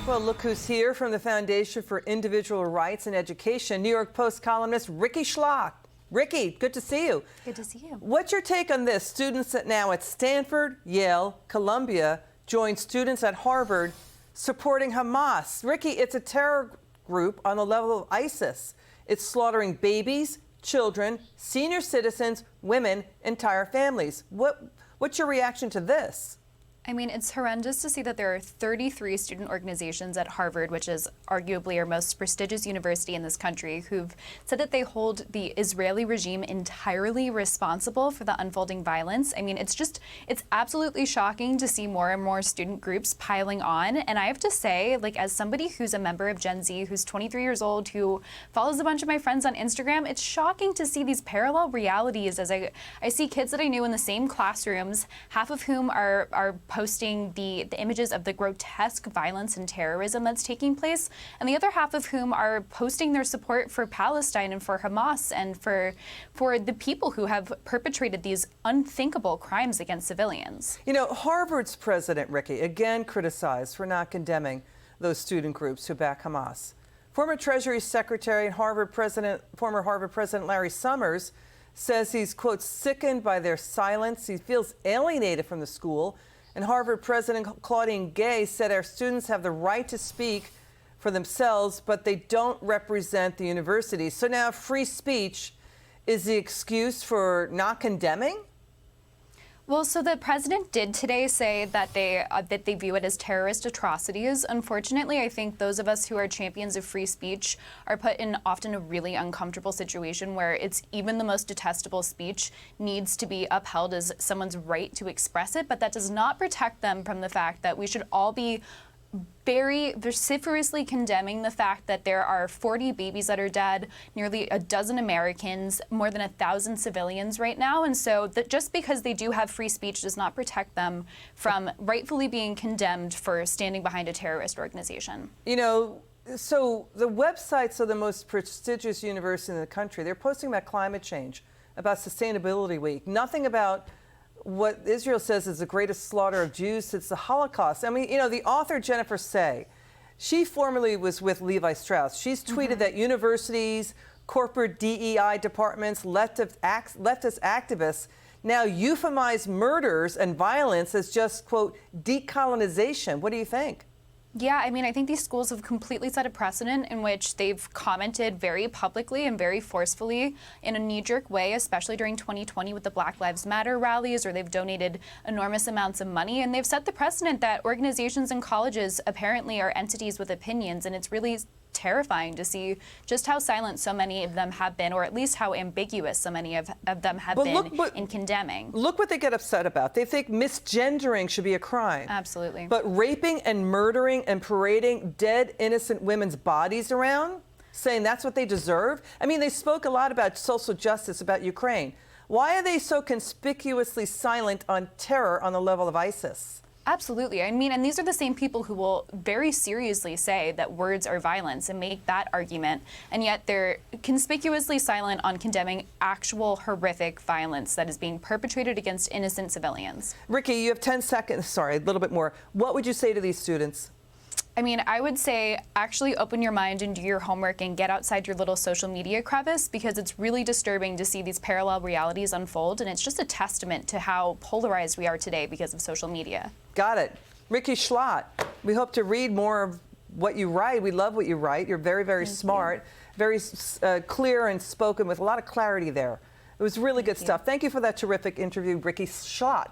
Well, look who's here from the Foundation for Individual Rights and Education, New York Post columnist Rikki Schlott. Rikki, good to see you. Good to see you. What's your take on this? Students now at Stanford, Yale, Columbia join students at Harvard supporting Hamas. Rikki, it's a terror group on the level of ISIS. It's slaughtering babies, children, senior citizens, women, entire families. What's your reaction to this? I mean, it's horrendous to see that there are 33 student organizations at Harvard, which is arguably our most prestigious university in this country, who've said that they hold the Israeli regime entirely responsible for the unfolding violence. I mean, it's absolutely shocking to see more and more student groups piling on. And I have to say, like, as somebody who's a member of Gen Z, who's 23 years old, who follows a bunch of my friends on Instagram, it's shocking to see these parallel realities as I see kids that I knew in the same classrooms, half of whom are posting the images of the grotesque violence and terrorism that's taking place, and the other half of whom are posting their support for Palestine and for Hamas and for the people who have perpetrated these unthinkable crimes against civilians. You know, Harvard's president, Rikki, again criticized for not condemning those student groups who back Hamas. Former Treasury Secretary and former Harvard President Larry Summers says he's, quote, sickened by their silence. He feels alienated from the school. And Harvard President Claudine Gay said our students have the right to speak for themselves, but they don't represent the university. So now free speech is the excuse for not condemning? Well, so the president did today say that they view it as terrorist atrocities. Unfortunately, I think those of us who are champions of free speech are put in often a really uncomfortable situation where it's even the most detestable speech needs to be upheld as someone's right to express it, but that does not protect them from the fact that we should all be very vociferously condemning the fact that there are 40 babies that are dead, nearly a dozen Americans, more than 1,000 civilians right now. And so that just because they do have free speech does not protect them from rightfully being condemned for standing behind a terrorist organization. You know, so the websites of the most prestigious university in the country, they're posting about climate change, about Sustainability Week, nothing about what Israel says is the greatest slaughter of Jews since the Holocaust. I mean, you know, the author Jennifer Say, she formerly was with Levi Strauss. She's tweeted that universities, corporate DEI departments, leftist activists now euphemize murders and violence as just, quote, decolonization. What do you think? Yeah, I mean, I think these schools have completely set a precedent in which they've commented very publicly and very forcefully in a knee-jerk way, especially during 2020 with the Black Lives Matter rallies, or they've donated enormous amounts of money. And they've set the precedent that organizations and colleges apparently are entities with opinions, and it's really terrifying to see just how silent so many of them have been, or at least how ambiguous so many of them have been in condemning. Look what they get upset about. They think misgendering should be a crime. Absolutely. But raping and murdering and parading dead, innocent women's bodies around, saying that's what they deserve? I mean, they spoke a lot about social justice, about Ukraine. Why are they so conspicuously silent on terror on the level of ISIS? Absolutely. I mean, and these are the same people who will very seriously say that words are violence and make that argument, and yet they're conspicuously silent on condemning actual horrific violence that is being perpetrated against innocent civilians. Rikki, you have 10 seconds. Sorry, a little bit more. What would you say to these students? I mean, I would say actually open your mind and do your homework and get outside your little social media crevice, because it's really disturbing to see these parallel realities unfold, and it's just a testament to how polarized we are today because of social media. Got it. Rikki Schlott, we hope to read more of what you write. We love what you write. You're very, very smart, very clear and spoken with a lot of clarity there. It was really good stuff. Thank you for that terrific interview, Rikki Schlott.